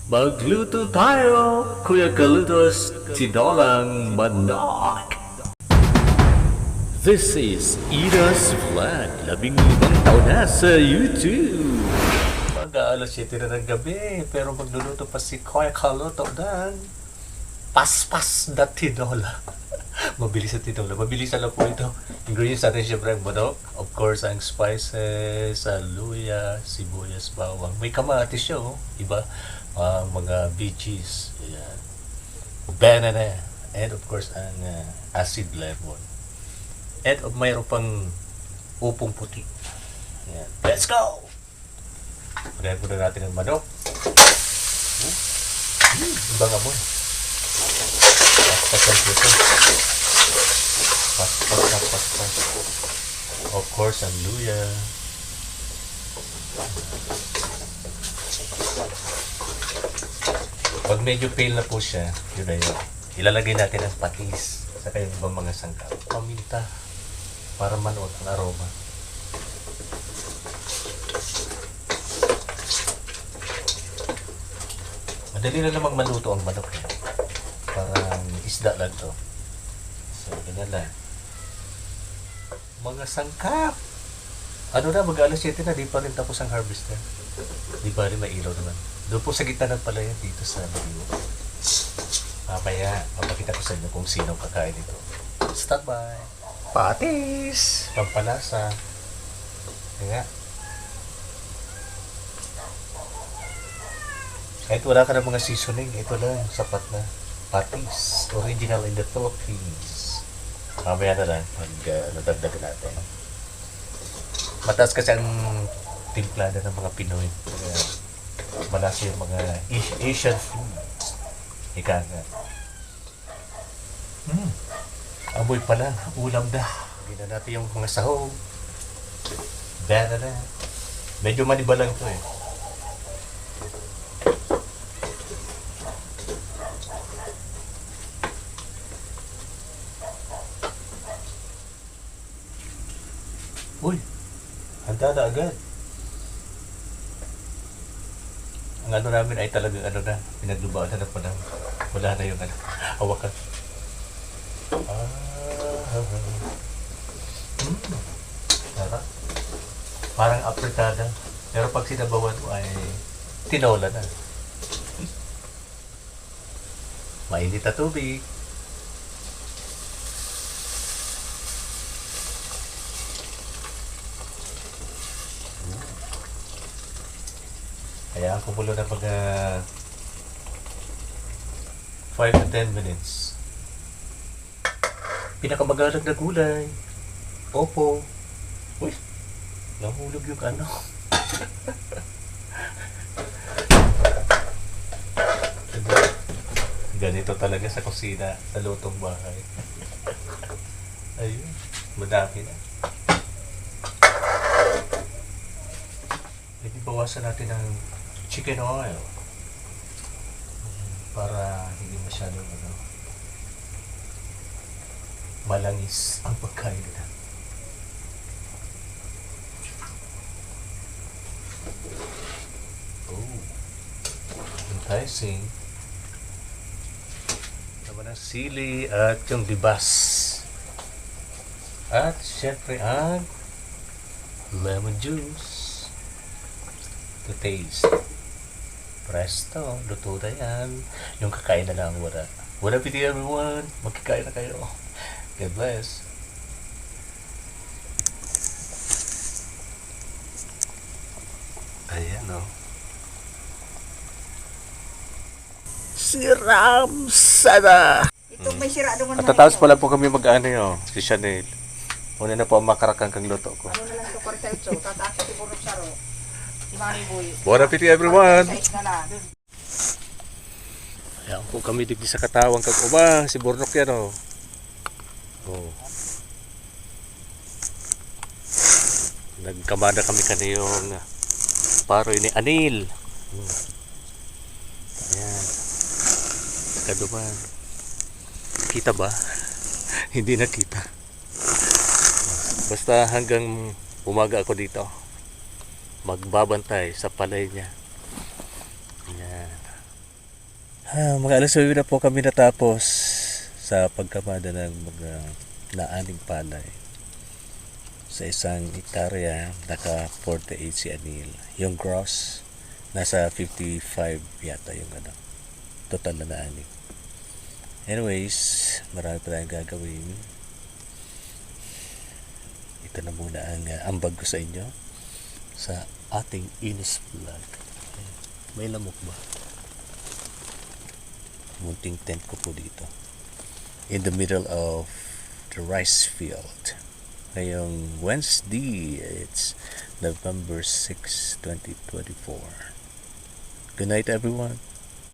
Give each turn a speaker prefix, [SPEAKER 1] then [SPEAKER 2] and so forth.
[SPEAKER 1] Magluto tayo, Kuya Kalutos, tinolang manok. This is Ida's Vlog, 15 taon na sa YouTube. Mag-aalas 7 na ng gabi, pero magluluto pa si Kuya Kaluto ng paspas na tinola. Mabilis na tinola, mabilis na lang po ito. Ingredients natin syempre ang manok, of course ang spices, luya, sibuyas, bawang. May kamatis siya, oh. Iba, mga veggies, ayan. Banana, and of course ang acid lemon. And mayroon pang upong puti. Ayan. Let's go! Pagkain muna natin ang manok. Ibang amoy. Paspas ang puto. Paspas. Of course, ang luya. Pag medyo pale na po siya, yun na yun. Ilalagay natin ang patis sa kayong ibang mga sangkap. Paminta para manood ang aroma. Madali na namang maluto ang manok. Parang isda lang to. So, ganyan lang. Mga sangkap! Ano na, mag-alas 7 na, di pa rin tapos ang harvester. Di ba rin mailaw naman. Doon po sa gitna ng palayan dito sa video. Mamaya, mapakita ko sa inyo kung sino kakain ito. Stop by! Patis! Pampalasa. Kaya. Kahit wala ka ng mga seasoning, ito lang, sapat na. Patis. Original in the Philippines. Mamaya na lang, nadagdagan natin. Mataas kasi ang timplada ng mga Pinoy. Kaya, malaki yung mga Asian foods. Ika nga. Amoy pa lang, ulam na. Hindi na natin yung mga sahog. Banana. Medyo maniba lang ito eh. Uy, handa na agad. Ang ano namin ay talagang ano na, pinaglubaan na pa ng wala na yung ano, hawakan. Sarap. Parang apritada. Pero pag sinabawan mo ay tinola na. Mainit na tubig. Kaya kumulo na mga 5 to 10 minutes. Pinakamagalang na gulay. Opo. Uy, nahulog yung ano. Ganito talaga sa kusina, sa lutong bahay. Ayun, madami na. Pwede bawasan natin ng chicken oil para hindi masyadong malangis ang pagkain nila. Oh, enticing. Naman ang sili at yung libas. At syempre ang lemon juice to taste. Presto, luto na yan. Yung kakain na lang wala. Wala piti everyone. Magkakain na kayo. God bless. Ayan o. Siram sana!
[SPEAKER 2] Ito may sira doon
[SPEAKER 1] At tatapos pala po kami mag-ano yun. Si Chanel. Una na po ang makarakang kang luto ko.
[SPEAKER 2] Ano na lang ito, Cortelso, tataas sa Tiburo Saro. Si Mami Boy.
[SPEAKER 1] Bon appetit everyone!
[SPEAKER 2] Size na lang.
[SPEAKER 1] Ayan po kami digdi sa katawang kag-uba. Si Bornok yan o. Oh. Nagkamada kami kaniyong paroy ni Anil. Ayan. Kaduman. Kita ba? Hindi nakita. Basta hanggang umaga ako dito. Magbabantay sa palay niya. Ayan. Mga alas 9 na po kami natapos sa pagkamada ng mga naaning palay. Sa isang hektarya, naka 48 si Anil. Yung gross, nasa 55 yata yung total na naaning. Anyways, marami pa tayong gagawin. Ito na muna ang ambag ko sa inyo sa ating Ines Vlog. May lamok ba? Munting tent ko po dito. In the middle of the rice field. Ngayong Wednesday, it's November 6, 2024. Good night, everyone.